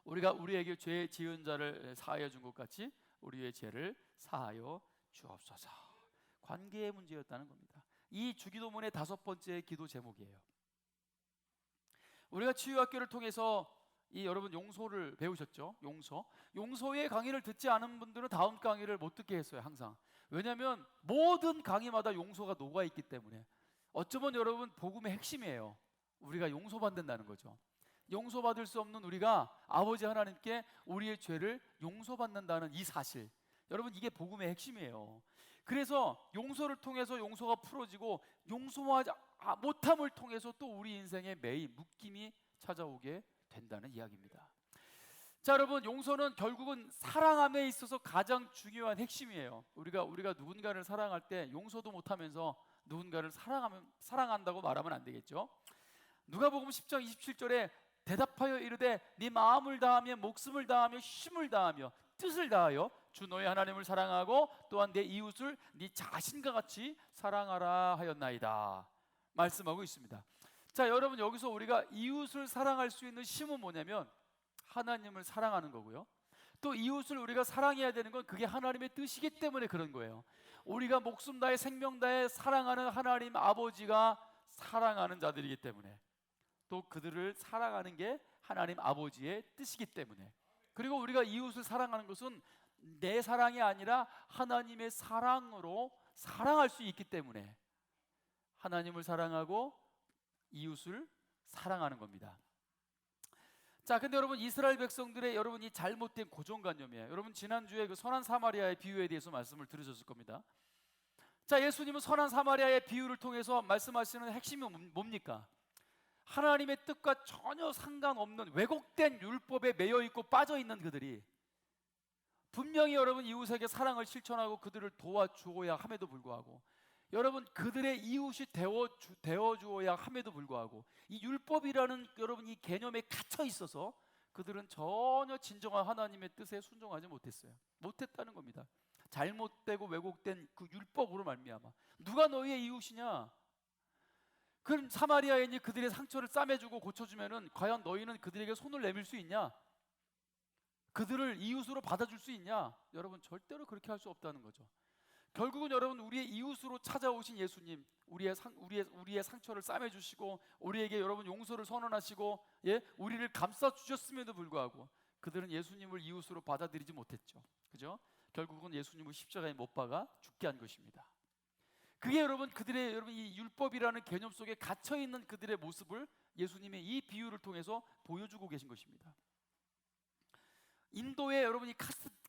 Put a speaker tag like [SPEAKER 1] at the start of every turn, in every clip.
[SPEAKER 1] 우리가 우리에게 죄 지은 자를 사하여 준 것 같이 우리의 죄를 사하여 주옵소서. 관계의 문제였다는 겁니다. 이 주기도문의 5번째 기도 제목이에요. 우리가 치유학교를 통해서 여러분 용서를 배우셨죠? 용서의 강의를 듣지 않은 분들은 다음 강의를 못 듣게 했어요. 항상. 왜냐하면 모든 강의마다 용서가 녹아있기 때문에. 어쩌면 여러분 복음의 핵심이에요. 우리가 용서받는다는 거죠. 용서받을 수 없는 우리가 아버지 하나님께 우리의 죄를 용서받는다는 이 사실, 여러분 이게 복음의 핵심이에요. 그래서 용서를 통해서 용서가 풀어지고, 용서하지 못함을 통해서 또 우리 인생에 매일 묶임이 찾아오게 된다는 이야기입니다. 자, 여러분, 용서는 결국은 사랑함에 있어서 가장 중요한 핵심이에요. 우리가 누군가를 사랑할 때 용서도 못하면서 누군가를 사랑한다고 말하면 안 되겠죠. 누가복음 10장 27절에 대답하여 이르되 네 마음을 다하며 목숨을 다하며 힘을 다하며 뜻을 다하여 주 너의 하나님을 사랑하고 또한 내 이웃을 네 자신과 같이 사랑하라 하였나이다 말씀하고 있습니다. 자, 여러분, 여기서 우리가 이웃을 사랑할 수 있는 힘은 뭐냐면 하나님을 사랑하는 거고요, 또 이웃을 우리가 사랑해야 되는 건 그게 하나님의 뜻이기 때문에 그런 거예요. 우리가 목숨 다해 생명 다해 사랑하는 하나님 아버지가 사랑하는 자들이기 때문에, 또 그들을 사랑하는 게 하나님 아버지의 뜻이기 때문에, 그리고 우리가 이웃을 사랑하는 것은 내 사랑이 아니라 하나님의 사랑으로 사랑할 수 있기 때문에 하나님을 사랑하고 이웃을 사랑하는 겁니다. 자, 근데 여러분, 이스라엘 백성들의 여러분 이 잘못된 고정관념이에요. 여러분, 지난주에 그 선한 사마리아의 비유에 대해서 말씀을 들으셨을 겁니다. 자, 예수님은 선한 사마리아의 비유를 통해서 말씀하시는 핵심이 뭡니까? 하나님의 뜻과 전혀 상관없는 왜곡된 율법에 매여 있고 빠져 있는 그들이 분명히 여러분 이웃에게 사랑을 실천하고 그들을 도와주어야 함에도 불구하고, 여러분 그들의 이웃이 되어주어야 함에도 불구하고 이 율법이라는 여러분 이 개념에 갇혀 있어서 그들은 전혀 진정한 하나님의 뜻에 순종하지 못했다는 겁니다. 잘못되고 왜곡된 그 율법으로 말미암아. 누가 너희의 이웃이냐? 그럼 사마리아인이 그들의 상처를 싸매주고 고쳐주면은 과연 너희는 그들에게 손을 내밀 수 있냐? 그들을 이웃으로 받아줄 수 있냐? 여러분, 절대로 그렇게 할 수 없다는 거죠. 결국은 여러분, 우리의 이웃으로 찾아오신 예수님, 우리의 상처를 싸매주시고 우리에게 여러분 용서를 선언하시고, 우리를 감싸 주셨음에도 불구하고 그들은 예수님을 이웃으로 받아들이지 못했죠. 그죠? 결국은 예수님을 십자가에 못 박아 죽게 한 것입니다. 그게 여러분 여러분 이 율법이라는 개념 속에 갇혀 있는 그들의 모습을 예수님의 이 비유를 통해서 보여주고 계신 것입니다. 인도에 여러분 이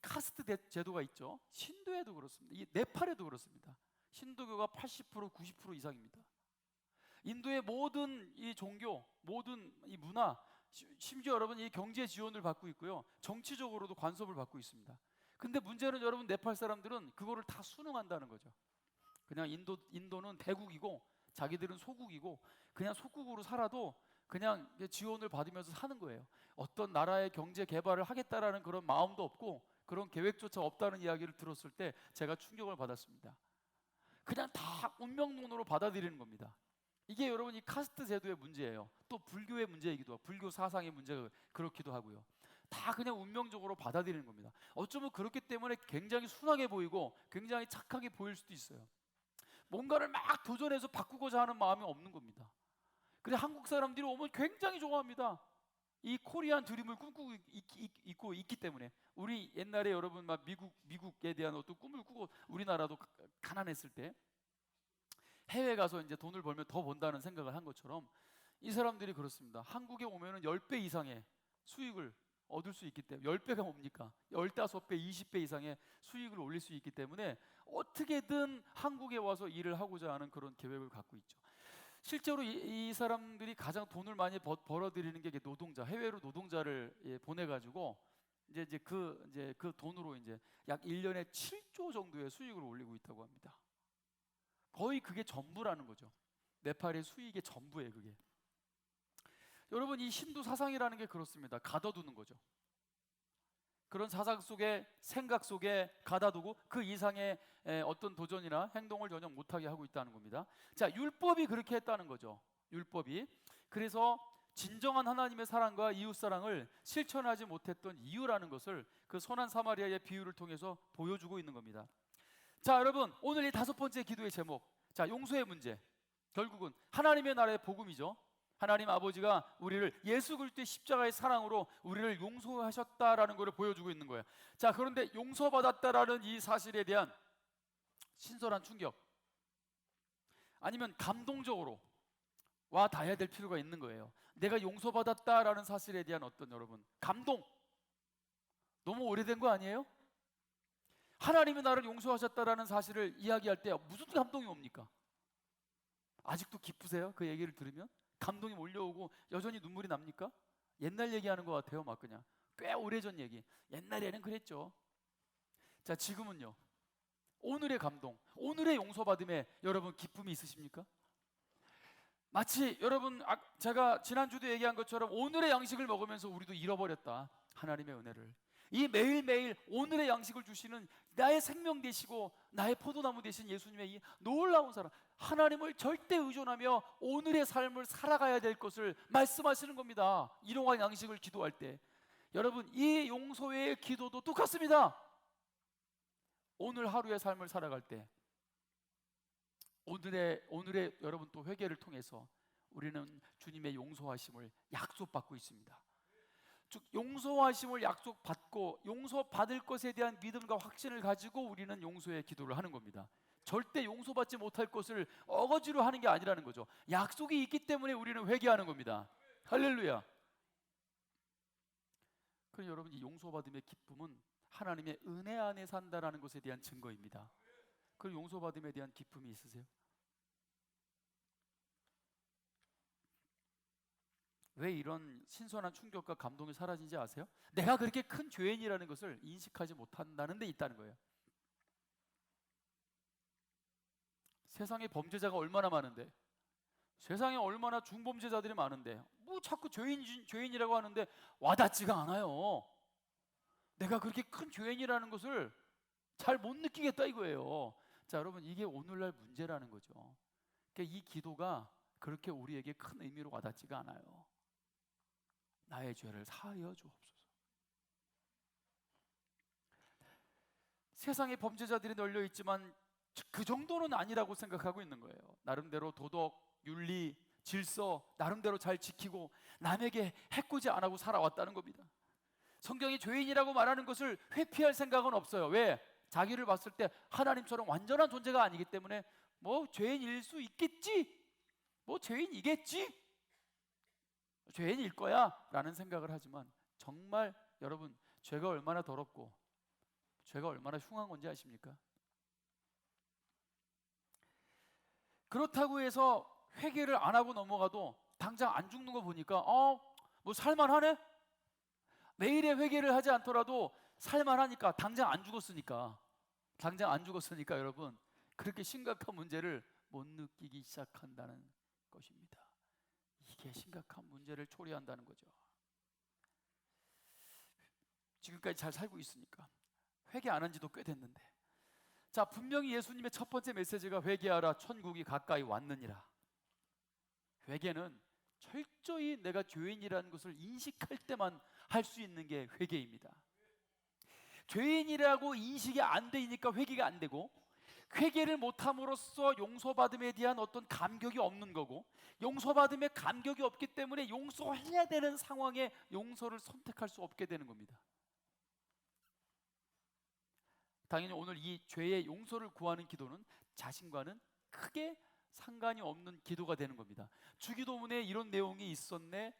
[SPEAKER 1] 카스트 제도가 있죠. 신도에도 그렇습니다. 이 네팔에도 그렇습니다. 신도교가 80% 90% 이상입니다. 인도의 모든 이 종교, 모든 이 문화, 심지어 여러분 이 경제 지원을 받고 있고요, 정치적으로도 간섭을 받고 있습니다. 근데 문제는 여러분 네팔 사람들은 그거를 다 순응한다는 거죠. 그냥 인도는 대국이고 자기들은 소국이고 그냥 소국으로 살아도 그냥 지원을 받으면서 사는 거예요. 어떤 나라의 경제 개발을 하겠다라는 그런 마음도 없고 그런 계획조차 없다는 이야기를 들었을 때 제가 충격을 받았습니다. 그냥 다 운명론으로 받아들이는 겁니다. 이게 여러분 이 카스트 제도의 문제예요. 또 불교의 문제이기도 하고 불교 사상의 문제가 그렇기도 하고요. 다 그냥 운명적으로 받아들이는 겁니다. 어쩌면 그렇기 때문에 굉장히 순하게 보이고 굉장히 착하게 보일 수도 있어요. 뭔가를 막 도전해서 바꾸고자 하는 마음이 없는 겁니다. 근데 한국 사람들이 오면 굉장히 좋아합니다. 이 코리안 드림을 꿈꾸고 있기 때문에. 우리 옛날에 여러분 막 미국에 대한 어떤 꿈을 꾸고 우리나라도 가난했을 때 해외 가서 이제 돈을 벌면 더 번다는 생각을 한 것처럼 이 사람들이 그렇습니다. 한국에 오면은 10배 이상의 수익을 얻을 수 있기 때문에, 10배가 뭡니까? 15배, 20배 이상의 수익을 올릴 수 있기 때문에 어떻게든 한국에 와서 일을 하고자 하는 그런 계획을 갖고 있죠. 실제로 이 사람들이 가장 돈을 많이 벌어들이는 게 노동자, 해외로 노동자를 보내가지고 이제 그 돈으로 이제 약 1년에 7조 정도의 수익을 올리고 있다고 합니다. 거의 그게 전부라는 거죠. 네팔의 수익의 전부예요, 그게. 여러분, 이 신도 사상이라는 게 그렇습니다. 가둬두는 거죠. 그런 사상 속에, 생각 속에 가둬두고 그 이상의 어떤 도전이나 행동을 전혀 못하게 하고 있다는 겁니다. 자, 율법이 그렇게 했다는 거죠. 율법이. 그래서 진정한 하나님의 사랑과 이웃 사랑을 실천하지 못했던 이유라는 것을 그 선한 사마리아의 비유를 통해서 보여주고 있는 겁니다. 자, 여러분, 오늘 이 다섯 번째 기도의 제목, 자, 용서의 문제. 결국은 하나님의 나라의 복음이죠. 하나님 아버지가 우리를 예수 그리스도의 십자가의 사랑으로 우리를 용서하셨다라는 것을 보여주고 있는 거예요. 자, 그런데 용서받았다라는 이 사실에 대한 신선한 충격, 아니면 감동적으로 와 닿아야 될 필요가 있는 거예요. 내가 용서받았다라는 사실에 대한 어떤, 여러분, 감동. 너무 오래된 거 아니에요? 하나님이 나를 용서하셨다라는 사실을 이야기할 때 무슨 감동이 옵니까? 아직도 기쁘세요? 그 얘기를 들으면 감동이 몰려오고 여전히 눈물이 납니까? 옛날 얘기하는 것 같아요. 막 그냥 꽤 오래전 얘기. 옛날에는 그랬죠. 자, 지금은요, 오늘의 감동, 오늘의 용서받음에 여러분 기쁨이 있으십니까? 마치 여러분, 제가 지난주도 얘기한 것처럼 오늘의 양식을 먹으면서 우리도 잃어버렸다, 하나님의 은혜를. 이 매일매일 오늘의 양식을 주시는 나의 생명 되시고 나의 포도나무 되신 예수님의 이 놀라운 사랑, 하나님을 절대 의존하며 오늘의 삶을 살아가야 될 것을 말씀하시는 겁니다. 일용할 양식을 기도할 때. 여러분, 이 용서의 기도도 똑같습니다. 오늘 하루의 삶을 살아갈 때 오늘의 여러분 또 회개를 통해서 우리는 주님의 용서하심을 약속받고 있습니다. 즉, 용서하심을 약속받고 용서받을 것에 대한 믿음과 확신을 가지고 우리는 용서의 기도를 하는 겁니다. 절대 용서받지 못할 것을 어거지로 하는 게 아니라는 거죠. 약속이 있기 때문에 우리는 회개하는 겁니다. 할렐루야. 그럼 여러분, 이 용서받음의 기쁨은 하나님의 은혜 안에 산다라는 것에 대한 증거입니다. 그 용서받음에 대한 기쁨이 있으세요? 왜 이런 신선한 충격과 감동이 사라진지 아세요? 내가 그렇게 큰 죄인이라는 것을 인식하지 못한다는 데 있다는 거예요. 세상에 범죄자가 얼마나 많은데, 세상에 얼마나 중범죄자들이 많은데, 뭐 자꾸 죄인이라고 하는데 와닿지가 않아요. 내가 그렇게 큰 죄인이라는 것을 잘 못 느끼겠다 이거예요. 자, 여러분, 이게 오늘날 문제라는 거죠. 그러니까 이 기도가 그렇게 우리에게 큰 의미로 와닿지가 않아요. 나의 죄를 사하여 주옵소서. 세상에 범죄자들이 널려 있지만 그 정도는 아니라고 생각하고 있는 거예요. 나름대로 도덕, 윤리, 질서 나름대로 잘 지키고 남에게 해코지 안 하고 살아왔다는 겁니다. 성경이 죄인이라고 말하는 것을 회피할 생각은 없어요. 왜? 자기를 봤을 때 하나님처럼 완전한 존재가 아니기 때문에 뭐 죄인일 수 있겠지, 뭐 죄인이겠지, 죄인일 거야 라는 생각을 하지만, 정말 여러분, 죄가 얼마나 더럽고 죄가 얼마나 흉한 건지 아십니까? 그렇다고 해서 회개를 안 하고 넘어가도 당장 안 죽는 거 보니까 뭐 살만하네? 매일의 회개를 하지 않더라도 살만하니까, 당장 안 죽었으니까 여러분, 그렇게 심각한 문제를 못 느끼기 시작한다는 것입니다. 이게 심각한 문제를 초래한다는 거죠. 지금까지 잘 살고 있으니까 회개 안 한 지도 꽤 됐는데, 자, 분명히 예수님의 첫 번째 메시지가 회개하라, 천국이 가까이 왔느니라. 회개는 철저히 내가 죄인이라는 것을 인식할 때만 할 수 있는 게 회개입니다. 죄인이라고 인식이 안 되니까 회개가 안 되고, 회개를 못함으로써 용서받음에 대한 어떤 감격이 없는 거고, 용서받음에 감격이 없기 때문에 용서해야 되는 상황에 용서를 선택할 수 없게 되는 겁니다. 당연히 오늘 이 죄의 용서를 구하는 기도는 자신과는 크게 상관이 없는 기도가 되는 겁니다. 주기도문에 이런 내용이 있었네,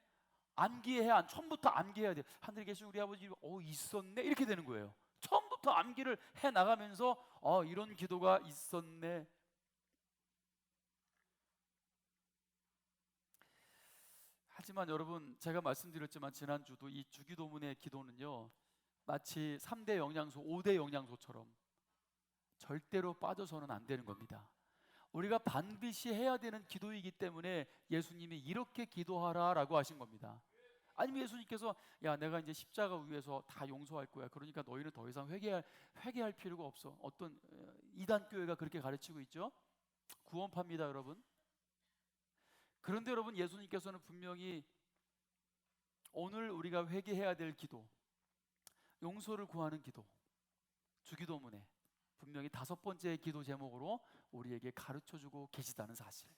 [SPEAKER 1] 처음부터 암기해야 돼. 하늘에 계신 우리 아버지, 있었네, 이렇게 되는 거예요. 처음부터 암기를 해 나가면서 이런 기도가 있었네. 하지만 여러분, 제가 말씀드렸지만 지난주도 이 주기도문의 기도는요, 마치 3대 영양소, 5대 영양소처럼 절대로 빠져서는 안 되는 겁니다. 우리가 반드시 해야 되는 기도이기 때문에 예수님이 이렇게 기도하라라고 하신 겁니다. 아니면 예수님께서 야, 내가 이제 십자가 위에서 다 용서할 거야, 그러니까 너희는 더 이상 회개할 필요가 없어. 어떤 이단 교회가 그렇게 가르치고 있죠. 구원파입니다, 여러분. 그런데 여러분, 예수님께서는 분명히 오늘 우리가 회개해야 될 기도, 용서를 구하는 기도, 주기도문에 분명히 5번째 기도 제목으로 우리에게 가르쳐주고 계시다는 사실.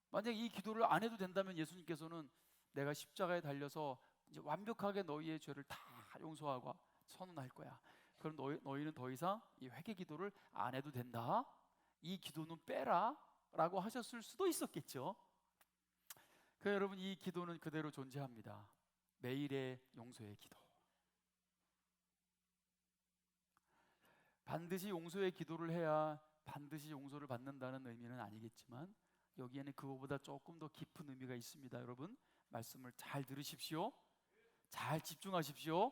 [SPEAKER 1] 만약 이 기도를 안 해도 된다면 예수님께서는 내가 십자가에 달려서 이제 완벽하게 너희의 죄를 다 용서하고 선언할 거야. 그럼 너희는 더 이상 이 회개 기도를 안 해도 된다. 이 기도는 빼라 라고 하셨을 수도 있었겠죠. 그러니까 여러분, 이 기도는 그대로 존재합니다. 매일의 용서의 기도. 반드시 용서의 기도를 해야 반드시 용서를 받는다는 의미는 아니겠지만 여기에는 그거보다 조금 더 깊은 의미가 있습니다. 여러분, 말씀을 잘 들으십시오. 잘 집중하십시오.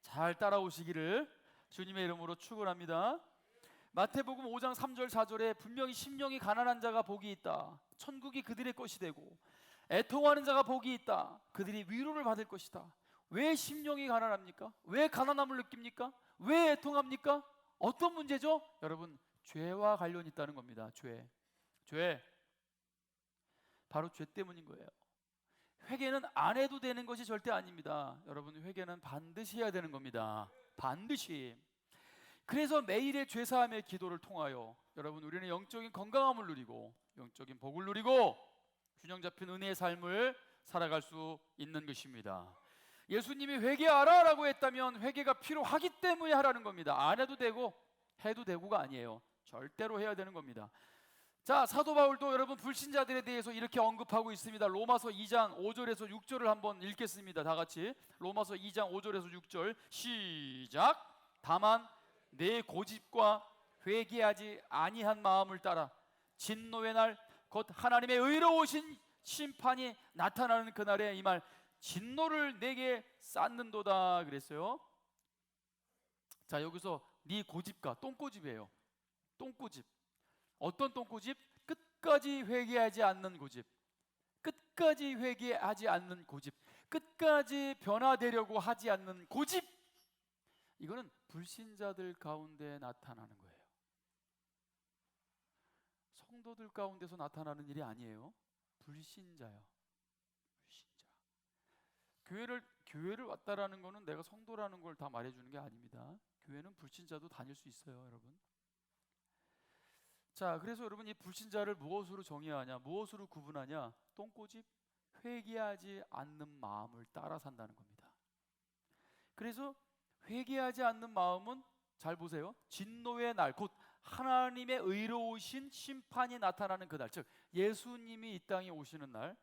[SPEAKER 1] 잘 따라오시기를 주님의 이름으로 축원합니다. 마태복음 5장 3절 4절에 분명히 심령이 가난한 자가 복이 있다. 천국이 그들의 것이 되고 애통하는 자가 복이 있다. 그들이 위로를 받을 것이다. 왜 심령이 가난합니까? 왜 가난함을 느낍니까? 왜 애통합니까? 어떤 문제죠? 여러분, 죄와 관련이 있다는 겁니다. 죄. 바로 죄 때문인 거예요. 회개는 안 해도 되는 것이 절대 아닙니다. 여러분, 회개는 반드시 해야 되는 겁니다. 반드시. 그래서 매일의 죄사함의 기도를 통하여 여러분, 우리는 영적인 건강함을 누리고 영적인 복을 누리고 균형 잡힌 은혜의 삶을 살아갈 수 있는 것입니다. 예수님이 회개하라 라고 했다면 회개가 필요하기 때문에 하라는 겁니다. 안 해도 되고 해도 되고가 아니에요. 절대로 해야 되는 겁니다. 자, 사도 바울도 여러분 불신자들에 대해서 이렇게 언급하고 있습니다. 로마서 2장 5절에서 6절을 한번 읽겠습니다. 다 같이 로마서 2장 5절에서 6절 시작. 다만 내 고집과 회개하지 아니한 마음을 따라 진노의 날 곧 하나님의 의로우신 심판이 나타나는 그날에 이 말 진노를 내게 쌓는도다 그랬어요. 자, 여기서 네 고집과 똥고집이에요. 똥고집. 어떤 똥고집? 끝까지 회개하지 않는 고집. 끝까지 회개하지 않는 고집. 끝까지 변화되려고 하지 않는 고집. 이거는 불신자들 가운데 나타나는 거예요. 성도들 가운데서 나타나는 일이 아니에요. 불신자요. 불신자. 교회를 왔다라는 거는 내가 성도라는 걸 다 말해주는 게 아닙니다. 교회는 불신자도 다닐 수 있어요, 여러분. 자, 그래서 여러분, 이 불신자를 무엇으로 정의하냐, 무엇으로 구분하냐? 똥고집, 회개하지 않는 마음을 따라 산다는 겁니다. 그래서 회개하지 않는 마음은 잘 보세요. 진노의 날, 곧 하나님의 의로우신 심판이 나타나는 그날, 즉 예수님이 이 땅에 오시는 날,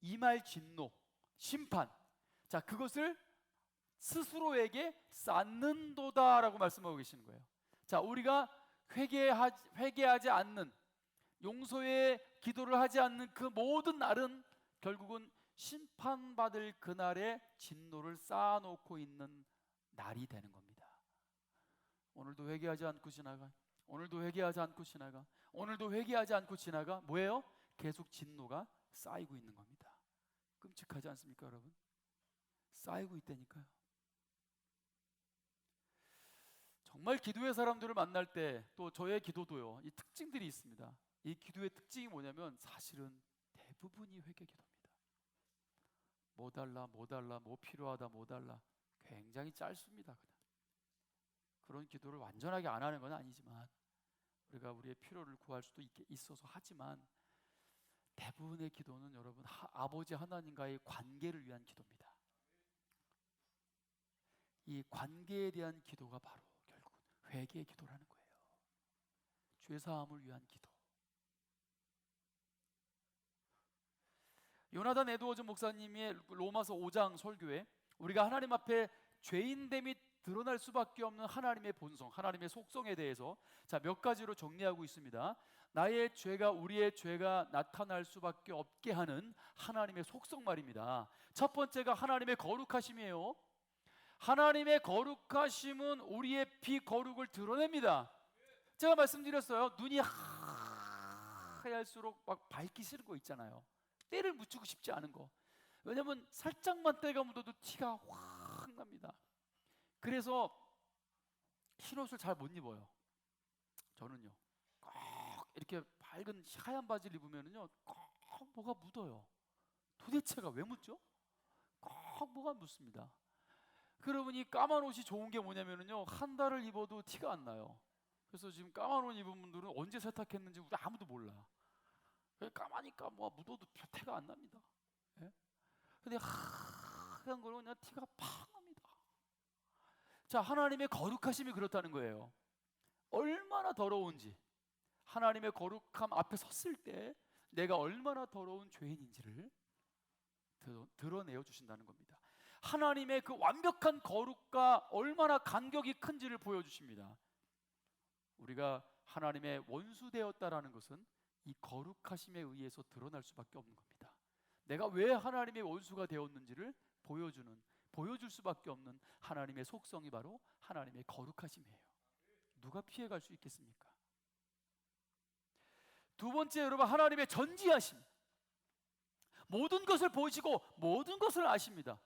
[SPEAKER 1] 이 말 진노, 심판, 자, 그것을 스스로에게 쌓는도다라고 말씀하고 계시는 거예요. 자, 우리가 회개하지 않는, 용서의 기도를 하지 않는 그 모든 날은 결국은 심판받을 그날에 진노를 쌓아놓고 있는 날이 되는 겁니다. 오늘도 회개하지 않고 지나가, 오늘도 회개하지 않고 지나가, 오늘도 회개하지 않고 지나가. 뭐예요? 계속 진노가 쌓이고 있는 겁니다. 끔찍하지 않습니까, 여러분? 쌓이고 있다니까요. 정말 기도의 사람들을 만날 때 또 저의 기도도요, 이 특징들이 있습니다. 이 기도의 특징이 뭐냐면 사실은 대부분이 회개 기도입니다. 뭐 달라, 뭐 필요하다, 뭐 달라. 굉장히 짧습니다. 그냥. 그런 기도를 완전하게 안 하는 건 아니지만 우리가 우리의 필요를 구할 수도 있어서 하지만 대부분의 기도는 여러분 아버지 하나님과의 관계를 위한 기도입니다. 이 관계에 대한 기도가 바로 결국은 회개의 기도라는 거예요. 죄사함을 위한 기도. 요나단 에드워즈 목사님의 로마서 5장 설교에 우리가 하나님 앞에 죄인됨이 드러날 수밖에 없는 하나님의 본성, 하나님의 속성에 대해서 몇 가지로 정리하고 있습니다. 나의 죄가, 우리의 죄가 나타날 수밖에 없게 하는 하나님의 속성 말입니다. 첫 번째가 하나님의 거룩하심이에요. 하나님의 거룩하심은 우리의 비거룩을 드러냅니다. 제가 말씀드렸어요. 눈이 하얄수록 막 밝기 싫은 거 있잖아요. 때를 묻히고 싶지 않은 거. 왜냐면 살짝만 때가 묻어도 티가 확 납니다. 그래서 흰옷을 잘 못 입어요. 저는요. 꼭 이렇게 밝은 하얀 바지를 입으면요, 꼭 뭐가 묻어요. 도대체가 왜 묻죠? 꼭 뭐가 묻습니다. 그러면 이 까만 옷이 좋은 게 뭐냐면요, 한 달을 입어도 티가 안 나요. 그래서 지금 까만 옷 입은 분들은 언제 세탁했는지 우리 아무도 몰라. 까마니까 뭐 묻어도 티가 안 납니다. 예? 근데 하얀 거는 그냥 티가 팍 납니다. 자, 하나님의 거룩하심이 그렇다는 거예요. 얼마나 더러운지, 하나님의 거룩함 앞에 섰을 때 내가 얼마나 더러운 죄인인지를 드러내어 주신다는 겁니다. 하나님의 그 완벽한 거룩과 얼마나 간격이 큰지를 보여주십니다. 우리가 하나님의 원수 되었다라는 것은 이 거룩하심에 의해서 드러날 수밖에 없는 겁니다. 내가 왜 하나님의 원수가 되었는지를 보여줄 수밖에 없는 하나님의 속성이 바로 하나님의 거룩하심이에요. 누가 피해갈 수 있겠습니까? 두 번째, 여러분, 하나님의 전지하심. 모든 것을 보시고 모든 것을 아십니다.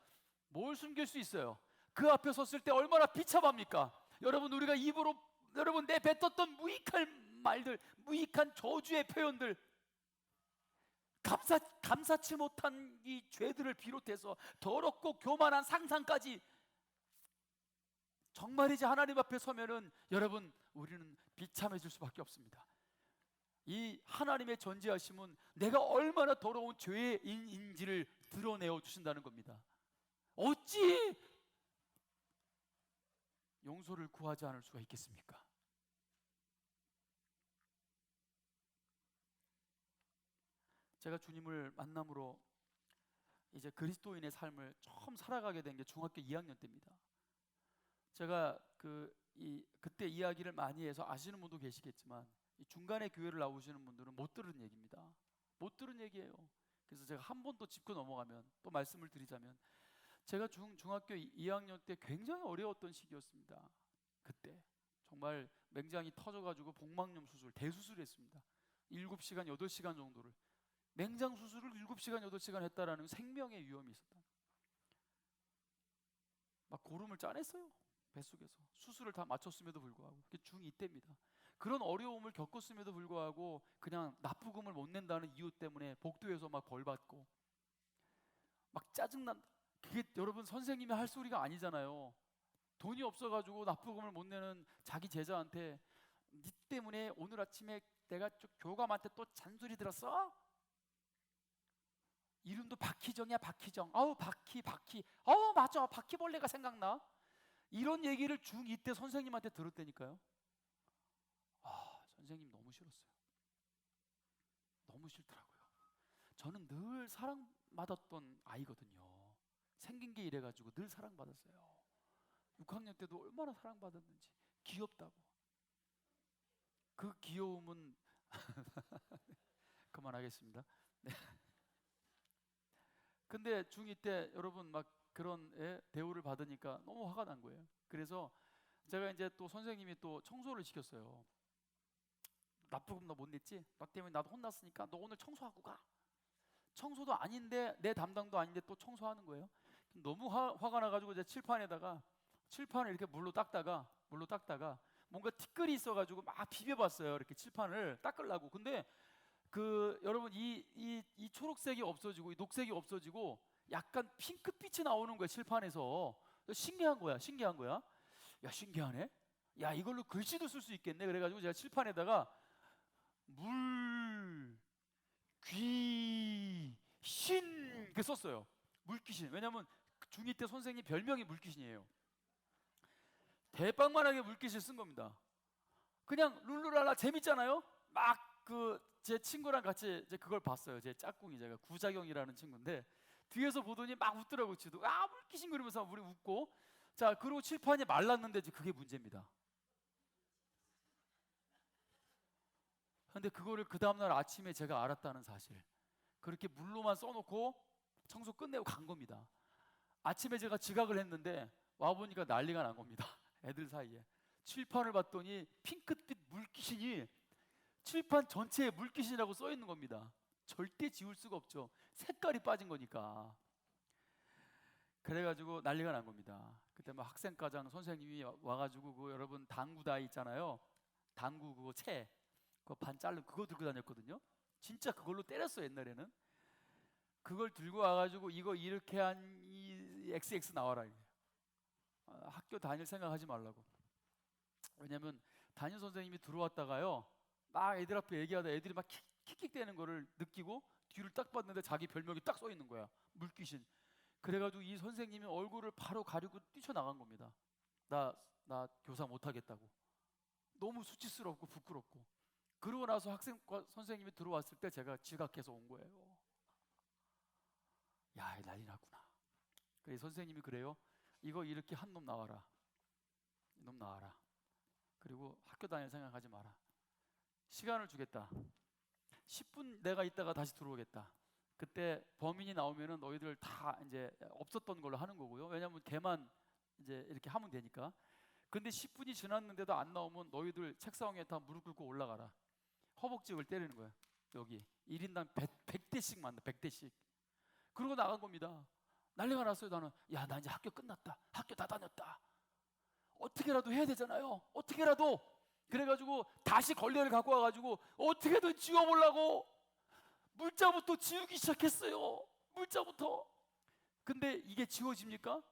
[SPEAKER 1] 뭘 숨길 수 있어요? 그 앞에 섰을 때 얼마나 비참합니까? 여러분, 우리가 입으로 여러분 내뱉었던 무익한 말들, 무익한 저주의 표현들, 감사치 못한 이 죄들을 비롯해서 더럽고 교만한 상상까지, 정말이지 하나님 앞에 서면은 여러분 우리는 비참해질 수밖에 없습니다. 이 하나님의 전지하심은 내가 얼마나 더러운 죄인인지를 드러내어 주신다는 겁니다. 어찌 용서를 구하지 않을 수가 있겠습니까? 제가 주님을 만남으로 이제 그리스도인의 삶을 처음 살아가게 된 게 중학교 2학년 때입니다. 제가 그때 이야기를 많이 해서 아시는 분도 계시겠지만, 이 중간에 교회를 나오시는 분들은 못 들은 얘기입니다. 못 들은 얘기예요. 그래서 제가 한 번 더 짚고 넘어가면, 또 말씀을 드리자면, 제가 중학교 2학년 때 굉장히 어려웠던 시기였습니다. 그때 정말 맹장이 터져가지고 복막염 수술, 대수술했습니다. 7시간, 8시간 정도를, 맹장 수술을 7시간, 8시간 했다라는 생명의 위험이 있었다. 막 고름을 짜냈어요. 뱃속에서 수술을 다 마쳤음에도 불구하고. 그게 중2 때입니다. 그런 어려움을 겪었음에도 불구하고 그냥 납부금을 못 낸다는 이유 때문에 복도에서 막 벌받고 막 짜증난, 그게 여러분 선생님이 할 소리가 아니잖아요. 돈이 없어가지고 납부금을 못 내는 자기 제자한테 니 때문에 오늘 아침에 내가 교감한테 또 잔소리 들었어? 이름도 박희정이야. 박희정. 아우 박희. 아우 맞아, 바퀴벌레가 생각나. 이런 얘기를 중2 때 선생님한테 들었다니까요. 선생님 너무 싫었어요. 너무 싫더라고요. 저는 늘 사랑받았던 아이거든요. 생긴 게 이래가지고 늘 사랑받았어요. 6학년 때도 얼마나 사랑받았는지. 귀엽다고. 그 귀여움은 그만하겠습니다. 네. 근데 중2 때 여러분 막 그런 대우를 받으니까 너무 화가 난 거예요. 그래서 제가 이제 또 선생님이 또 청소를 시켰어요. 납부금 너 못 냈지? 너 때문에 나도 혼났으니까 너 오늘 청소하고 가. 청소도 아닌데, 내 담당도 아닌데 또 청소하는 거예요. 너무 화가 나가지고 이제 칠판을 이렇게 물로 닦다가 뭔가 티끌이 있어가지고 막 비벼봤어요. 이렇게 칠판을 닦으려고. 근데 여러분 이 초록색이 없어지고 이 녹색이 없어지고 약간 핑크빛이 나오는 거야, 칠판에서. 신기한 거야. 야, 신기하네. 야, 이걸로 글씨도 쓸 수 있겠네. 그래가지고 제가 칠판에다가 물귀신 이렇게 썼어요. 물귀신. 왜냐면 중2 때 선생님 별명이 물귀신이에요. 대빵만하게 물귀신 쓴 겁니다. 그냥 룰루랄라 재밌잖아요. 막 제 친구랑 같이 이제 그걸 봤어요. 제 짝꿍이, 제가 구자경이라는 친구인데 뒤에서 보더니 막 웃더라고요. 지도 물귀신 그러면서 우리 웃고. 자, 그리고 칠판이 말랐는데 이제 그게 문제입니다. 근데 그거를 그 다음날 아침에 제가 알았다는 사실. 그렇게 물로만 써놓고 청소 끝내고 간 겁니다. 아침에 제가 지각을 했는데 와보니까 난리가 난 겁니다. 애들 사이에. 칠판을 봤더니 핑크빛 물귀신이 칠판 전체에 물귀신이라고 써 있는 겁니다. 절대 지울 수가 없죠. 색깔이 빠진 거니까. 그래가지고 난리가 난 겁니다. 그때 막 학생과장 선생님이 와가지고 여러분 당구다이 있잖아요. 당구 그거 채, 그거 반 자른 그거 들고 다녔거든요. 진짜 그걸로 때렸어요, 옛날에는. 그걸 들고 와가지고 이거 이렇게 한 이 XX 나와라. 학교 다닐 생각하지 말라고. 왜냐면 담임 선생님이 들어왔다가요, 막 애들 앞에 얘기하다 애들이 막 킥킥대는 거를 느끼고 뒤를 딱 봤는데 자기 별명이 딱 써 있는 거야. 물귀신. 그래가지고 이 선생님이 얼굴을 바로 가리고 뛰쳐나간 겁니다. 나 교사 못하겠다고. 너무 수치스럽고 부끄럽고. 그러고 나서 학생과 선생님이 들어왔을 때 제가 지각해서 온 거예요. 야, 난리 났구나. 그래 선생님이 그래요. 이거 이렇게 한 놈 나와라. 이놈 나와라. 그리고 학교 다닐 생각하지 마라. 시간을 주겠다. 10분 내가 있다가 다시 들어오겠다. 그때 범인이 나오면은 너희들 다 이제 없었던 걸로 하는 거고요. 왜냐면 걔만 이제 이렇게 하면 되니까. 근데 10분이 지났는데도 안 나오면 너희들 책상 위에 다 무릎 꿇고 올라가라. 허벅지를 때리는 거야. 여기 1인당 100대씩 맞나 100대씩. 그러고 나간 겁니다. 난리가 났어요. 나는 나 이제 학교 끝났다. 학교 다 다녔다. 어떻게라도 해야 되잖아요. 어떻게라도. 그래가지고 다시 걸레를 갖고 와가지고 어떻게든 지워보려고 물자부터 지우기 시작했어요. 물자부터. 근데 이게 지워집니까?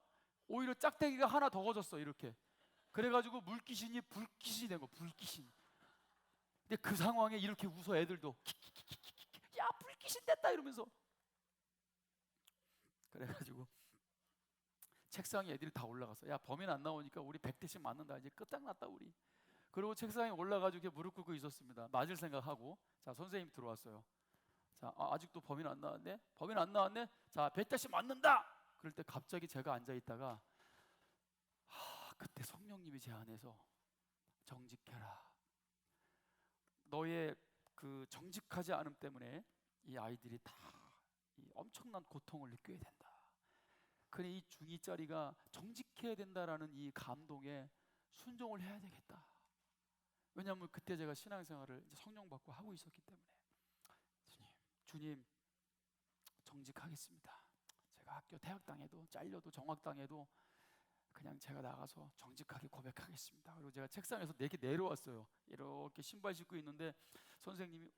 [SPEAKER 1] 오히려 짝대기가 하나 더 거졌어. 이렇게. 그래가지고 물귀신이 불귀신이 된 거. 불귀신. 근데 그 상황에 이렇게 웃어 애들도. 야 불귀신 됐다 이러면서. 그래가지고 책상에 애들이 다 올라갔어. 야 범인 안 나오니까 우리 100대씩 맞는다. 이제 끝장났다 우리. 그리고 책상에 올라가지고 이렇게 무릎 꿇고 있었습니다. 맞을 생각하고. 자 선생님 들어왔어요. 자 아직도 범인 안 나왔네? 범인 안 나왔네? 자 100대씩 맞는다! 그럴 때 갑자기 제가 앉아있다가 그때 성령님이 제 안에서 정직해라. 너의 그 정직하지 않음 때문에 이 아이들이 다 이 엄청난 고통을 느껴야 된다. 그래 이 중2짜리가 정직해야 된다라는 이 감동에 순종을 해야 되겠다. 왜냐하면 그때 제가 신앙생활을 이제 성령 받고 하고 있었기 때문에. 주님 정직하겠습니다. 제가 학교 대학당해도 잘려도 정학당해도 그냥 제가 나가서 정직하게 고백하겠습니다. 그리고 제가 책상에서 이렇게 내려왔어요. 이렇게 신발 신고 있는데 선생님이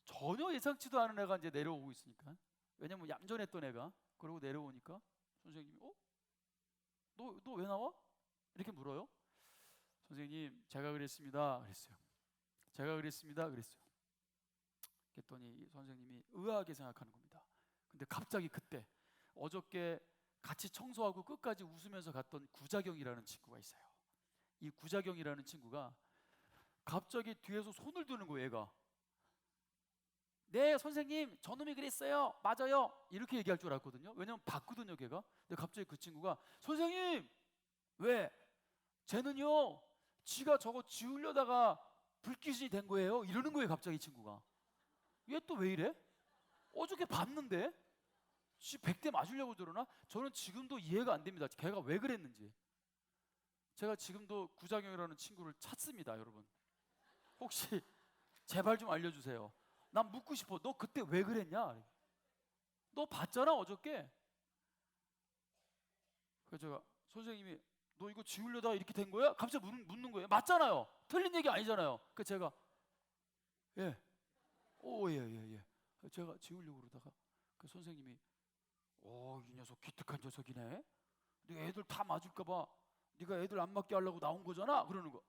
[SPEAKER 1] 전혀 예상치도 않은 애가 이제 내려오고 있으니까. 왜냐면 얌전했던 애가. 그러고 내려오니까 선생님이 너 왜 나와? 이렇게 물어요. 선생님 제가 그랬습니다. 그랬어요. 제가 그랬습니다. 그랬어요. 그랬더니 선생님이 의아하게 생각하는 겁니다. 근데 갑자기 그때 어저께 같이 청소하고 끝까지 웃으면서 갔던 구자경이라는 친구가 있어요. 이 구자경이라는 친구가 갑자기 뒤에서 손을 드는 거예요. 얘가. 네 선생님 저놈이 그랬어요. 맞아요. 이렇게 얘기할 줄 알았거든요. 왜냐면 봤거든요 걔가. 근데 갑자기 그 친구가 선생님 왜? 쟤는요 지가 저거 지우려다가 불귀신이 된 거예요. 이러는 거예요 갑자기 이 친구가. 얘 또 왜 이래? 어저께 봤는데 지 100대 맞으려고 저러나? 저는 지금도 이해가 안 됩니다. 걔가 왜 그랬는지. 제가 지금도 구자경이라는 친구를 찾습니다. 여러분 혹시 제발 좀 알려주세요. 난 묻고 싶어. 너 그때 왜 그랬냐? 너 봤잖아 어저께. 그래서 제가 선생님이 너 이거 지우려다 이렇게 된 거야? 갑자기 묻는 거예요. 맞잖아요. 틀린 얘기 아니잖아요. 그 제가 예. 예. 제가 지우려고 그러다가 그 선생님이 이 녀석 기특한 녀석이네. 네가 애들 다 맞을까 봐 네가 애들 안 맞게 하려고 나온 거잖아. 그러는 거.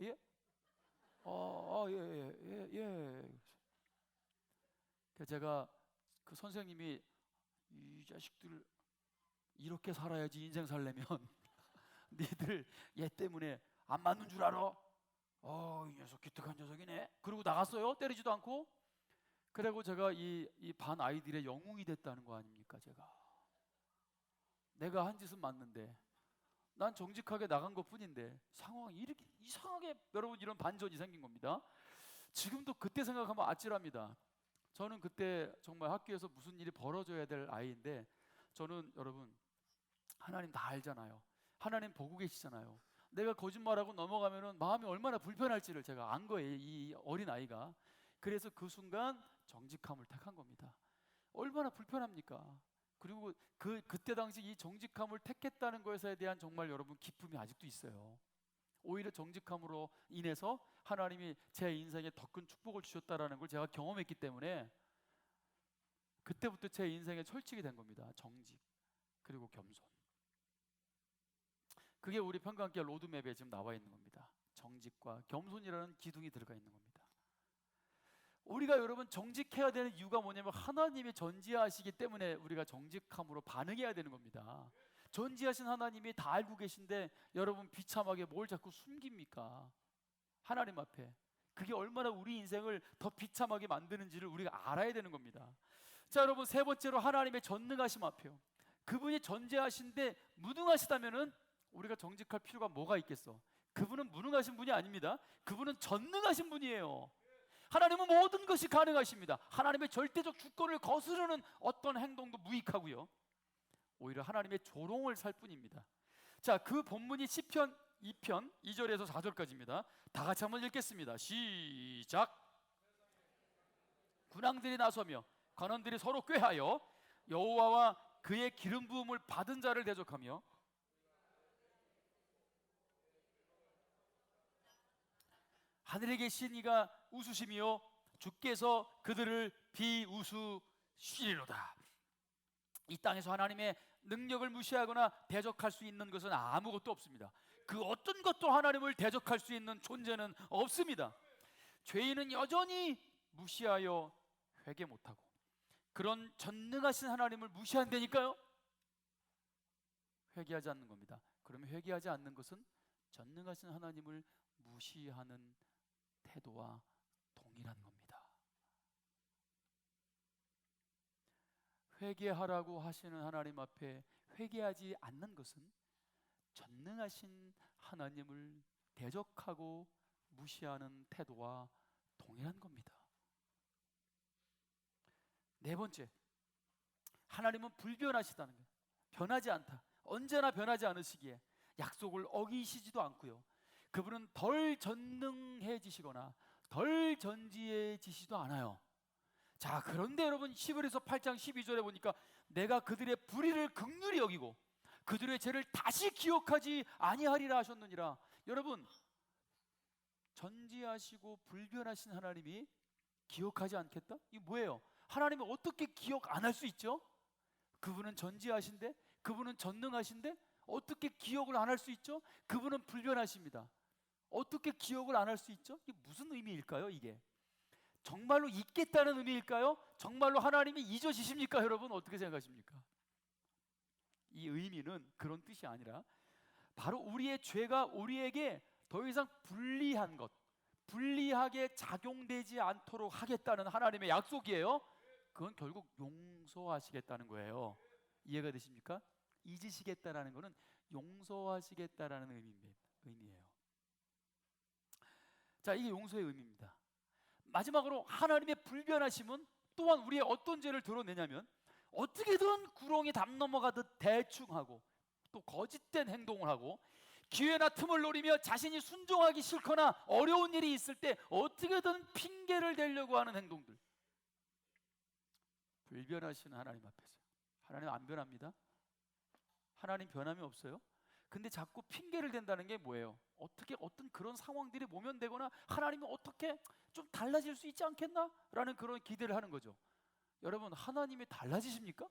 [SPEAKER 1] 예? 예. 그래서 제가 그 선생님이 이 자식들 이렇게 살아야지 인생 살려면 니들 얘 때문에 안 맞는 줄 알아? 이 녀석 기특한 녀석이네. 그러고 나갔어요. 때리지도 않고. 그리고 제가 이 반 아이들의 영웅이 됐다는 거 아닙니까? 내가 한 짓은 맞는데 난 정직하게 나간 것 뿐인데 상황이 이렇게 이상하게 여러분 이런 반전이 생긴 겁니다. 지금도 그때 생각하면 아찔합니다. 저는 그때 정말 학교에서 무슨 일이 벌어져야 될 아이인데 저는 여러분 하나님 다 알잖아요. 하나님 보고 계시잖아요. 내가 거짓말하고 넘어가면은 마음이 얼마나 불편할지를 제가 안 거예요. 이 어린 아이가. 그래서 그 순간 정직함을 택한 겁니다. 얼마나 불편합니까? 그리고 그때 당시 이 정직함을 택했다는 것에 대한 정말 여러분 기쁨이 아직도 있어요. 오히려 정직함으로 인해서 하나님이 제 인생에 더 큰 축복을 주셨다라는 걸 제가 경험했기 때문에 그때부터 제 인생에 철칙이 된 겁니다. 정직 그리고 겸손. 그게 우리 평강교회 로드맵에 지금 나와 있는 겁니다. 정직과 겸손이라는 기둥이 들어가 있는 겁니다. 우리가 여러분 정직해야 되는 이유가 뭐냐면 하나님이 전지하시기 때문에 우리가 정직함으로 반응해야 되는 겁니다. 전지하신 하나님이 다 알고 계신데 여러분 비참하게 뭘 자꾸 숨깁니까? 하나님 앞에. 그게 얼마나 우리 인생을 더 비참하게 만드는지를 우리가 알아야 되는 겁니다. 자, 여러분, 세 번째로 하나님의 전능하심 앞에요. 그분이 전지하신데 무능하시다면은 우리가 정직할 필요가 뭐가 있겠어? 그분은 무능하신 분이 아닙니다. 그분은 전능하신 분이에요. 하나님은 모든 것이 가능하십니다. 하나님의 절대적 주권을 거스르는 어떤 행동도 무익하고요. 오히려 하나님의 조롱을 살 뿐입니다. 자, 그 본문이 시편 2편 2절에서 4절까지입니다. 다 같이 한번 읽겠습니다. 시작. 군왕들이 나서며 관원들이 서로 꾀하여 여호와와 그의 기름 부음을 받은 자를 대적하며 하늘에 계신 이가 웃으시며 주께서 그들을 비웃으시리로다. 이 땅에서 하나님의 능력을 무시하거나 대적할 수 있는 것은 아무것도 없습니다. 그 어떤 것도 하나님을 대적할 수 있는 존재는 없습니다. 죄인은 여전히 무시하여 회개 못하고 그런 전능하신 하나님을 무시한다니까요. 회개하지 않는 겁니다. 그러면 회개하지 않는 것은 전능하신 하나님을 무시하는 태도와 동일한 겁니다. 회개하라고 하시는 하나님 앞에 회개하지 않는 것은 전능하신 하나님을 대적하고 무시하는 태도와 동일한 겁니다. 네 번째, 하나님은 불변하시다는 거예요. 변하지 않다. 언제나 변하지 않으시기에 약속을 어기시지도 않고요. 그분은 덜 전능해지시거나 덜 전지해지시도 않아요. 자, 그런데 여러분 히브리서 8장 12절에 보니까 내가 그들의 불의를 긍휼히 여기고 그들의 죄를 다시 기억하지 아니하리라 하셨느니라. 여러분, 전지하시고 불변하신 하나님이 기억하지 않겠다? 이게 뭐예요? 하나님이 어떻게 기억 안 할 수 있죠? 그분은 전지하신데, 그분은 전능하신데 어떻게 기억을 안 할 수 있죠? 그분은 불변하십니다. 어떻게 기억을 안 할 수 있죠? 이게 무슨 의미일까요? 이게 정말로 잊겠다는 의미일까요? 정말로 하나님이 잊어지십니까? 여러분 어떻게 생각하십니까? 이 의미는 그런 뜻이 아니라 바로 우리의 죄가 우리에게 더 이상 불리한 것, 불리하게 작용되지 않도록 하겠다는 하나님의 약속이에요. 그건 결국 용서하시겠다는 거예요. 이해가 되십니까? 잊으시겠다라는 것은 용서하시겠다라는 의미예요. 자, 이게 용서의 의미입니다. 마지막으로 하나님의 불변하심은 또한 우리의 어떤 죄를 드러내냐면 어떻게든 구렁이 담 넘어가듯 대충 하고 또 거짓된 행동을 하고 기회나 틈을 노리며 자신이 순종하기 싫거나 어려운 일이 있을 때 어떻게든 핑계를 대려고 하는 행동들. 불변하신 하나님 앞에서 하나님 안 변합니다. 하나님 변함이 없어요. 근데 자꾸 핑계를 댄다는 게 뭐예요? 어떻게 어떤 그런 상황들이 모면되거나 하나님이 어떻게 좀 달라질 수 있지 않겠나? 라는 그런 기대를 하는 거죠. 여러분, 하나님이 달라지십니까?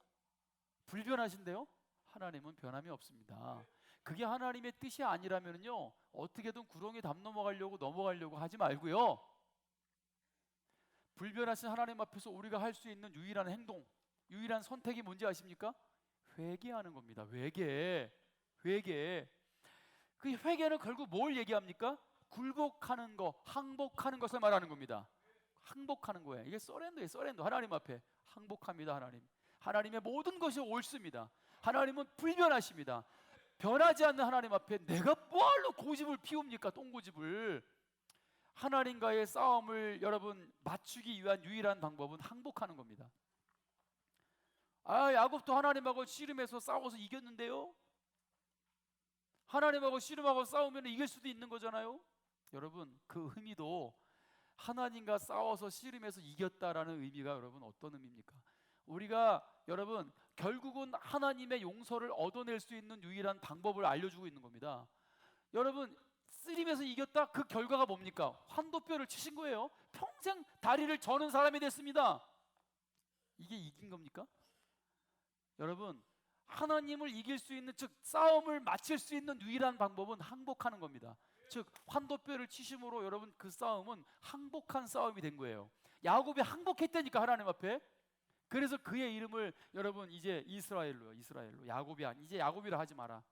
[SPEAKER 1] 불변하신데요? 하나님은 변함이 없습니다. 그게 하나님의 뜻이 아니라면요 어떻게든 구렁이 담 넘어가려고 하지 말고요. 불변하신 하나님 앞에서 우리가 할 수 있는 유일한 행동, 유일한 선택이 뭔지 아십니까? 회개하는 겁니다. 회개. 그 회개는 결국 뭘 얘기합니까? 굴복하는 거, 항복하는 것을 말하는 겁니다. 항복하는 거예요. 이게 서렌더예요. 서렌더. 하나님 앞에 항복합니다. 하나님의 모든 것이 옳습니다. 하나님은 불변하십니다. 변하지 않는 하나님 앞에 내가 뭐하러 고집을 피웁니까? 똥고집을. 하나님과의 싸움을 여러분 맞추기 위한 유일한 방법은 항복하는 겁니다. 야곱도 하나님하고 씨름해서 싸워서 이겼는데요. 하나님하고 씨름하고 싸우면 이길 수도 있는 거잖아요. 여러분, 그 의미도 하나님과 싸워서 씨름해서 이겼다라는 의미가 여러분 어떤 의미입니까? 우리가 여러분 결국은 하나님의 용서를 얻어낼 수 있는 유일한 방법을 알려주고 있는 겁니다. 여러분, 씨름해서 이겼다? 그 결과가 뭡니까? 환도뼈를 치신 거예요. 평생 다리를 저는 사람이 됐습니다. 이게 이긴 겁니까? 여러분, 하나님을 이길 수 있는, 즉 싸움을 마칠 수 있는 유일한 방법은 항복하는 겁니다. 즉 환도뼈를 치심으로 여러분 그 싸움은 항복한 싸움이 된 거예요. 야곱이 항복했다니까 하나님 앞에. 그래서 그의 이름을 여러분 이제 이스라엘로. 야곱이 아니, 이제 야곱이라 하지 마라.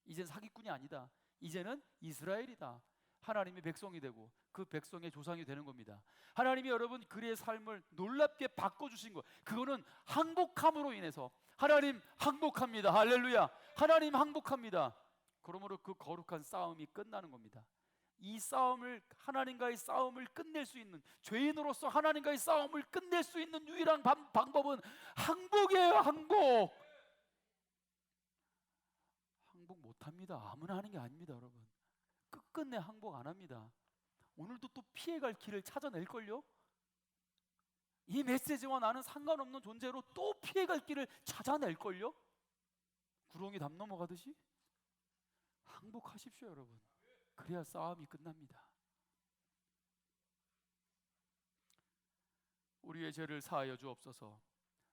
[SPEAKER 1] 이젠 사기꾼이 아니다. 이제는 이스라엘이다. 하나님의 백성이 되고 그 백성의 조상이 되는 겁니다. 하나님이 여러분 그의 삶을 놀랍게 바꿔주신 것, 그거는 항복함으로 인해서. 하나님 항복합니다. 할렐루야. 하나님 항복합니다. 그러므로 그 거룩한 싸움이 끝나는 겁니다. 이 싸움을, 하나님과의 싸움을 끝낼 수 있는, 죄인으로서 하나님과의 싸움을 끝낼 수 있는 유일한 방법은 항복이에요. 항복. 항복 못합니다. 아무나 하는 게 아닙니다. 여러분, 끝끝내 항복 안 합니다. 오늘도 또 피해갈 길을 찾아낼걸요. 이 메시지와 나는 상관없는 존재로 또 피해갈 길을 찾아낼걸요. 구렁이 담 넘어가듯이 항복하십시오 여러분. 그래야 싸움이 끝납니다. 우리의 죄를 사하여 주옵소서.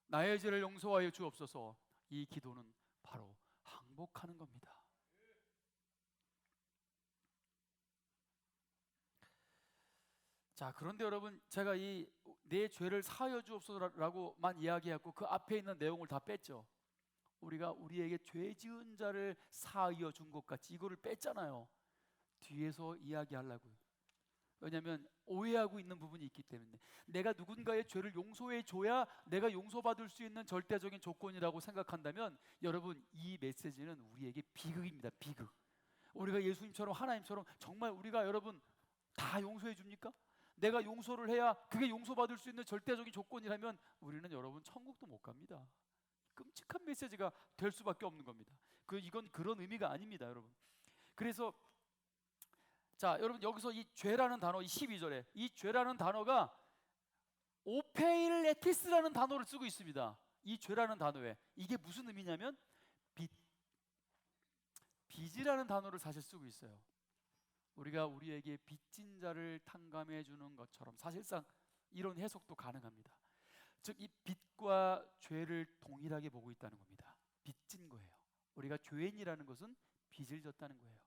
[SPEAKER 1] 나의 죄를 용서하여 주옵소서. 이 기도는 바로 항복하는 겁니다. 자, 그런데 여러분, 제가 이 내 죄를 사하여 주옵소서라고만 이야기하고 그 앞에 있는 내용을 다 뺐죠. 우리가 우리에게 죄 지은 자를 사하여 준 것 같이 이거를 뺐잖아요. 뒤에서 이야기하려고요. 왜냐하면 오해하고 있는 부분이 있기 때문에. 내가 누군가의 죄를 용서해 줘야 내가 용서받을 수 있는 절대적인 조건이라고 생각한다면 여러분, 이 메시지는 우리에게 비극입니다. 비극. 우리가 예수님처럼 하나님처럼 정말 우리가 여러분 다 용서해 줍니까? 내가 용서를 해야 그게 용서받을 수 있는 절대적인 조건이라면 우리는 여러분 천국도 못 갑니다. 끔찍한 메시지가 될 수밖에 없는 겁니다. 이건 그런 의미가 아닙니다, 여러분. 그래서 자, 여러분 여기서 이 죄라는 단어, 이 12절에 이 죄라는 단어가 오페일레티스라는 단어를 쓰고 있습니다. 이 죄라는 단어에 이게 무슨 의미냐면 빚이라는 단어를 사실 쓰고 있어요. 우리가 우리에게 빚진 자를 탕감해 주는 것처럼 사실상 이런 해석도 가능합니다. 즉 이 빚과 죄를 동일하게 보고 있다는 겁니다. 빚진 거예요. 우리가 죄인이라는 것은 빚을 졌다는 거예요.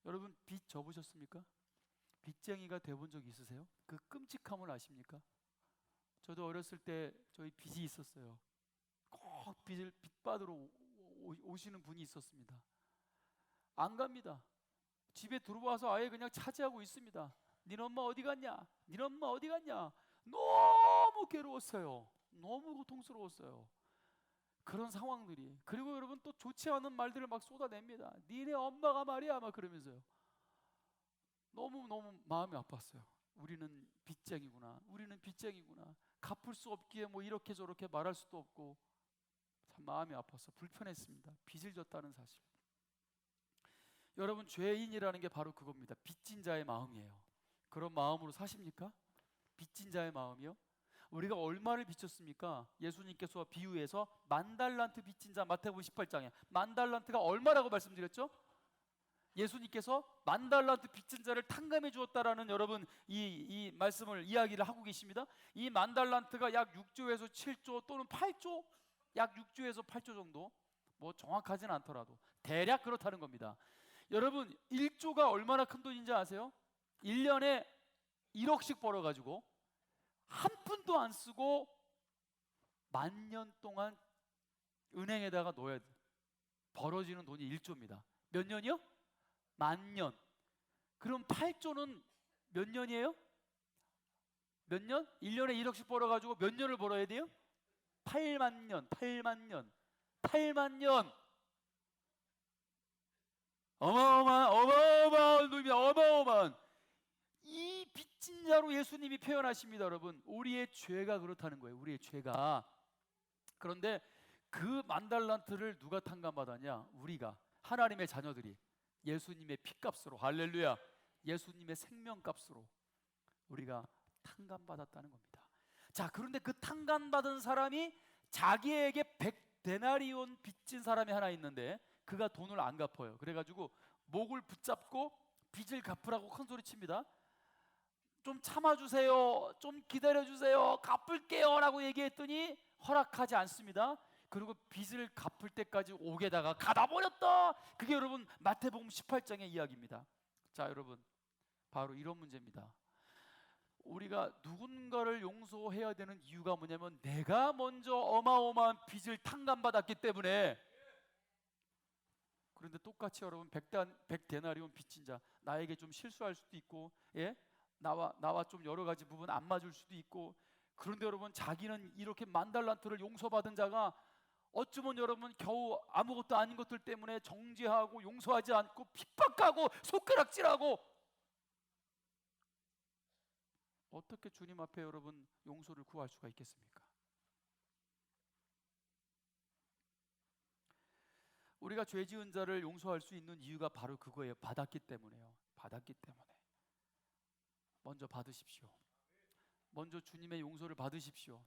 [SPEAKER 1] 여러분 빚 져보셨습니까? 빚쟁이가 돼본 적 있으세요? 그 끔찍함을 아십니까? 저도 어렸을 때 저희 빚이 있었어요. 꼭 빚받으러 오시는 분이 있었습니다. 안 갑니다. 집에 들어와서 아예 그냥 차지하고 있습니다. 니네 엄마 어디 갔냐? 니네 엄마 어디 갔냐? 너무 괴로웠어요. 너무 고통스러웠어요. 그런 상황들이. 그리고 여러분 또 좋지 않은 말들을 막 쏟아냅니다. 니네 엄마가 말이야 막 그러면서요. 너무 마음이 아팠어요. 우리는 빚쟁이구나. 우리는 빚쟁이구나. 갚을 수 없기에 뭐 이렇게 저렇게 말할 수도 없고 참 마음이 아파서 불편했습니다. 빚을 졌다는 사실. 여러분 죄인이라는 게 바로 그겁니다. 빚진 자의 마음이에요. 그런 마음으로 사십니까? 빚진 자의 마음이요? 우리가 얼마를 빚졌습니까? 예수님께서 비유해서 10,000달란트 빚진 자, 마태복음 18장에 10,000달란트가 얼마라고 말씀드렸죠? 예수님께서 10,000달란트 빚진 자를 탕감해 주었다라는 여러분 이 말씀을 이야기를 하고 계십니다. 이 10,000달란트가 약 6조에서 7조 또는 8조, 약 6조에서 8조 정도, 뭐 정확하진 않더라도 대략 그렇다는 겁니다. 여러분 1조가 얼마나 큰 돈인지 아세요? 1년에 1억씩 벌어가지고 한 푼도 안 쓰고 10,000년 동안 은행에다가 넣어야 돼. 벌어지는 돈이 1조입니다. 몇 년이요? 10,000년. 그럼 8조는 몇 년이에요? 몇 년? 1년에 1억씩 벌어가지고 몇 년을 벌어야 돼요? 8만 년. 8만 년. 어마어마한 돈입니다. 어마어마한. 이 빚진 자로 예수님이 표현하십니다. 여러분 우리의 죄가 그렇다는 거예요. 우리의 죄가. 그런데 그 10,000달란트를 누가 탕감받았냐? 우리가, 하나님의 자녀들이 예수님의 피값으로, 할렐루야, 예수님의 생명값으로 우리가 탕감받았다는 겁니다. 자, 그런데 그 탕감받은 사람이 자기에게 100데나리온 빚진 사람이 하나 있는데 그가 돈을 안 갚아요. 그래가지고 목을 붙잡고 빚을 갚으라고 큰 소리 칩니다. 좀 참아주세요, 좀 기다려주세요, 갚을게요 라고 얘기했더니 허락하지 않습니다. 그리고 빚을 갚을 때까지 옥에다가 가다버렸다. 그게 여러분 마태복음 18장의 이야기입니다. 자, 여러분, 바로 이런 문제입니다. 우리가 누군가를 용서해야 되는 이유가 뭐냐면 내가 먼저 어마어마한 빚을 탕감받았기 때문에. 그런데 똑같이 여러분, 백데나리온 빚진 자, 나에게 좀 실수할 수도 있고, 예? 나와 좀 여러 가지 부분 안 맞을 수도 있고, 그런데 여러분, 자기는 이렇게 만달란트를 용서받은 자가 어쩌면 여러분 겨우 아무것도 아닌 것들 때문에 정죄하고 용서하지 않고 핍박하고 손가락질하고, 어떻게 주님 앞에 여러분 용서를 구할 수가 있겠습니까? 우리가 죄 지은 자를 용서할 수 있는 이유가 바로 그거예요. 받았기 때문에요. 받았기 때문에. 먼저 받으십시오. 먼저 주님의 용서를 받으십시오.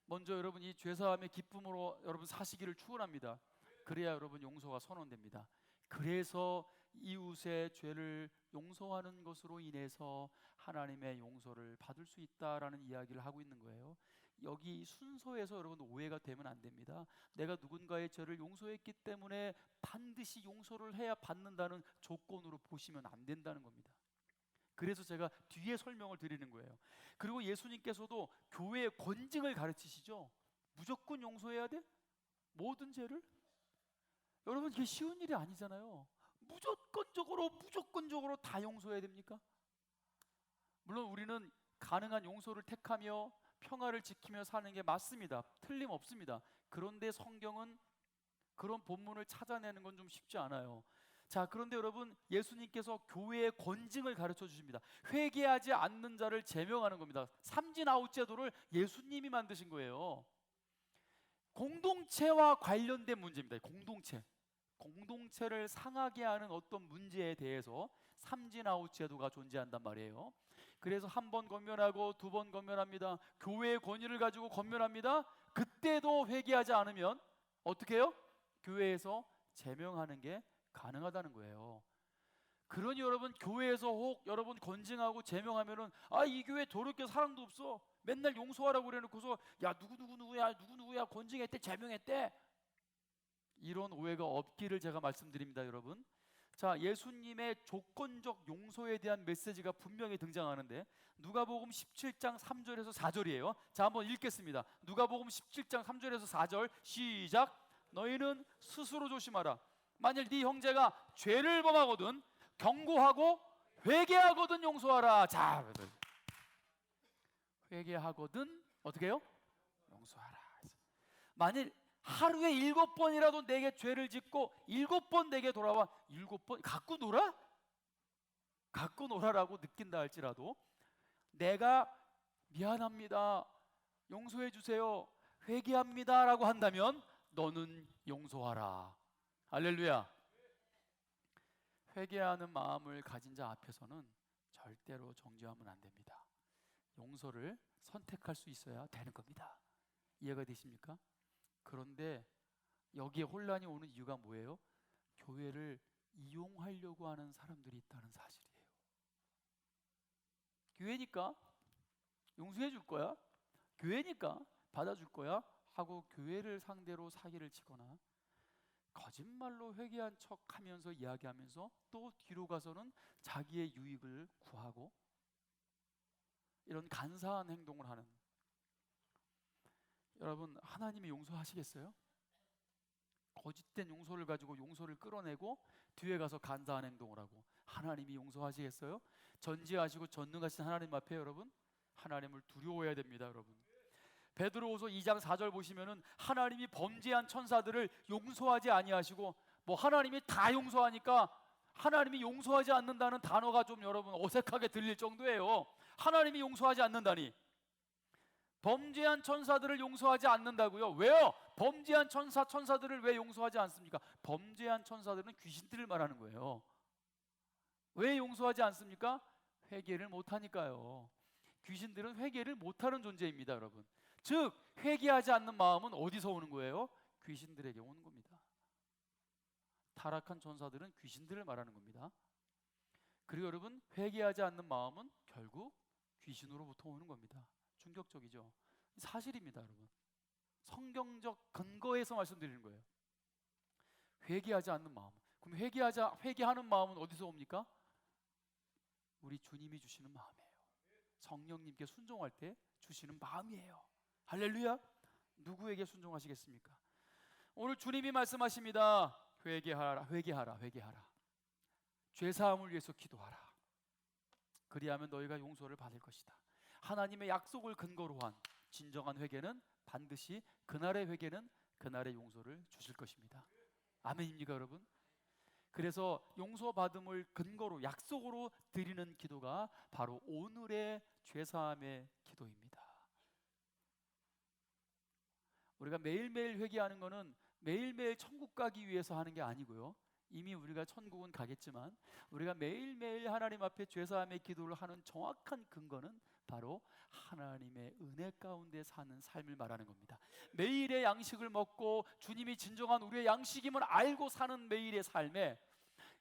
[SPEAKER 1] 먼저 여러분 이 죄사함의 기쁨으로 여러분 사시기를 축원합니다. 그래야 여러분 용서가 선언됩니다. 그래서 이웃의 죄를 용서하는 것으로 인해서 하나님의 용서를 받을 수 있다라는 이야기를 하고 있는 거예요. 여기 순서에서 여러분 오해가 되면 안 됩니다. 내가 누군가의 죄를 용서했기 때문에 반드시 용서를 해야 받는다는 조건으로 보시면 안 된다는 겁니다. 그래서 제가 뒤에 설명을 드리는 거예요. 그리고 예수님께서도 교회의 권징을 가르치시죠. 무조건 용서해야 돼? 모든 죄를? 여러분, 이게 쉬운 일이 아니잖아요. 무조건적으로 다 용서해야 됩니까? 물론 우리는 가능한 용서를 택하며 평화를 지키며 사는 게 맞습니다. 틀림없습니다. 그런데 성경은 그런 본문을 찾아내는 건 좀 쉽지 않아요. 자, 그런데 여러분, 예수님께서 교회의 권징을 가르쳐 주십니다. 회개하지 않는 자를 제명하는 겁니다. 삼진아웃 제도를 예수님이 만드신 거예요. 공동체와 관련된 문제입니다. 공동체를 상하게 하는 어떤 문제에 대해서 삼진아웃 제도가 존재한단 말이에요. 그래서 한 번 권면하고 두 번 권면합니다. 교회의 권위를 가지고 권면합니다. 그때도 회개하지 않으면 어떻게 해요? 교회에서 제명하는 게 가능하다는 거예요. 그러니 여러분, 교회에서 혹 여러분 권징하고 제명하면은 이 교회 더럽게 사랑도 없어, 맨날 용서하라고 그래놓고서 야 누구누구야 권징했대 제명했대, 이런 오해가 없기를 제가 말씀드립니다. 여러분, 자, 예수님의 조건적 용서에 대한 메시지가 분명히 등장하는데 누가복음 17장 3절에서 4절이에요. 자, 한번 읽겠습니다. 누가복음 17장 3절에서 4절 시작. 너희는 스스로 조심하라. 만일 네 형제가 죄를 범하거든 경고하고 회개하거든 용서하라. 자, 회개하거든 어떻게 해요? 용서하라. 만일 하루에 7번이라도 내게 죄를 짓고 7번 내게 돌아와 7번 갖고 놀아라고 느낀다 할지라도 내가 미안합니다, 용서해 주세요, 회개합니다 라고 한다면 너는 용서하라. 할렐루야. 회개하는 마음을 가진 자 앞에서는 절대로 정죄하면 안 됩니다. 용서를 선택할 수 있어야 되는 겁니다. 이해가 되십니까? 그런데 여기에 혼란이 오는 이유가 뭐예요? 교회를 이용하려고 하는 사람들이 있다는 사실이에요. 교회니까 용서해 줄 거야, 교회니까 받아줄 거야 하고 교회를 상대로 사기를 치거나 거짓말로 회개한 척하면서 이야기하면서 또 뒤로 가서는 자기의 유익을 구하고 이런 간사한 행동을 하는, 여러분, 하나님이 용서하시겠어요? 거짓된 용서를 가지고 용서를 끌어내고 뒤에 가서 간사한 행동을 하고 하나님이 용서하시겠어요? 전지하시고 전능하신 하나님 앞에 여러분, 하나님을 두려워해야 됩니다. 여러분, 베드로후서 2장 4절 보시면은 하나님이 범죄한 천사들을 용서하지 아니하시고, 뭐 하나님이 다 용서하니까 하나님이 용서하지 않는다는 단어가 좀 여러분 어색하게 들릴 정도예요. 하나님이 용서하지 않는다니, 범죄한 천사들을 용서하지 않는다고요? 왜요? 범죄한 천사들을 왜 용서하지 않습니까? 범죄한 천사들은 귀신들을 말하는 거예요. 왜 용서하지 않습니까? 회개를 못하니까요. 귀신들은 회개를 못하는 존재입니다. 여러분, 즉 회개하지 않는 마음은 어디서 오는 거예요? 귀신들에게 오는 겁니다. 타락한 천사들은 귀신들을 말하는 겁니다. 그리고 여러분, 회개하지 않는 마음은 결국 귀신으로부터 오는 겁니다. 충격적이죠. 사실입니다, 여러분. 성경적 근거에서 말씀드리는 거예요. 회개하지 않는 마음. 그럼 회개하는 마음은 어디서 옵니까? 우리 주님이 주시는 마음이에요. 성령님께 순종할 때 주시는 마음이에요. 할렐루야. 누구에게 순종하시겠습니까? 오늘 주님이 말씀하십니다. 회개하라, 회개하라, 회개하라. 죄사함을 위해서 기도하라. 그리하면 너희가 용서를 받을 것이다. 하나님의 약속을 근거로 한 진정한 회개는 반드시 그날의 회개는 그날의 용서를 주실 것입니다. 아멘입니까, 여러분? 그래서 용서받음을 근거로 약속으로 드리는 기도가 바로 오늘의 죄사함의 기도입니다. 우리가 매일매일 회개하는 것은 매일매일 천국 가기 위해서 하는 게 아니고요. 이미 우리가 천국은 가겠지만 우리가 매일매일 하나님 앞에 죄사함의 기도를 하는 정확한 근거는 바로 하나님의 은혜 가운데 사는 삶을 말하는 겁니다. 매일의 양식을 먹고 주님이 진정한 우리의 양식임을 알고 사는 매일의 삶에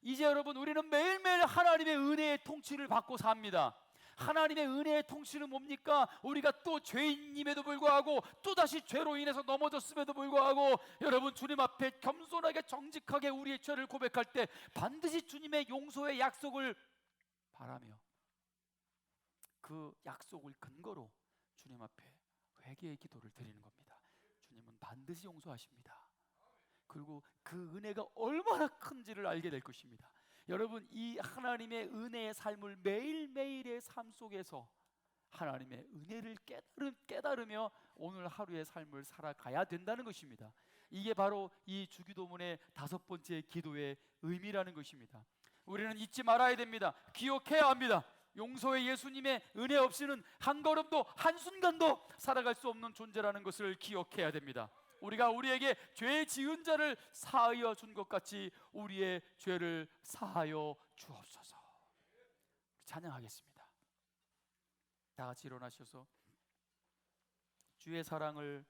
[SPEAKER 1] 이제 여러분 우리는 매일매일 하나님의 은혜의 통치를 받고 삽니다. 하나님의 은혜의 통치는 뭡니까? 우리가 또 죄인임에도 불구하고 또다시 죄로 인해서 넘어졌음에도 불구하고 여러분 주님 앞에 겸손하게 정직하게 우리의 죄를 고백할 때 반드시 주님의 용서의 약속을 바라며 그 약속을 근거로 주님 앞에 회개의 기도를 드리는 겁니다. 주님은 반드시 용서하십니다. 그리고 그 은혜가 얼마나 큰지를 알게 될 것입니다. 여러분 이 하나님의 은혜의 삶을 매일매일의 삶 속에서 하나님의 은혜를 깨달으며 오늘 하루의 삶을 살아가야 된다는 것입니다. 이게 바로 이 주기도문의 5번째 기도의 의미라는 것입니다. 우리는 잊지 말아야 됩니다. 기억해야 합니다. 용서의 예수님의 은혜 없이는 한 걸음도 한순간도 살아갈 수 없는 존재라는 것을 기억해야 됩니다. 우리가 우리에게 죄 지은 자를 사하여 준 것 같이 우리의 죄를 사하여 주옵소서. 찬양하겠습니다. 다 같이 일어나셔서 주의 사랑을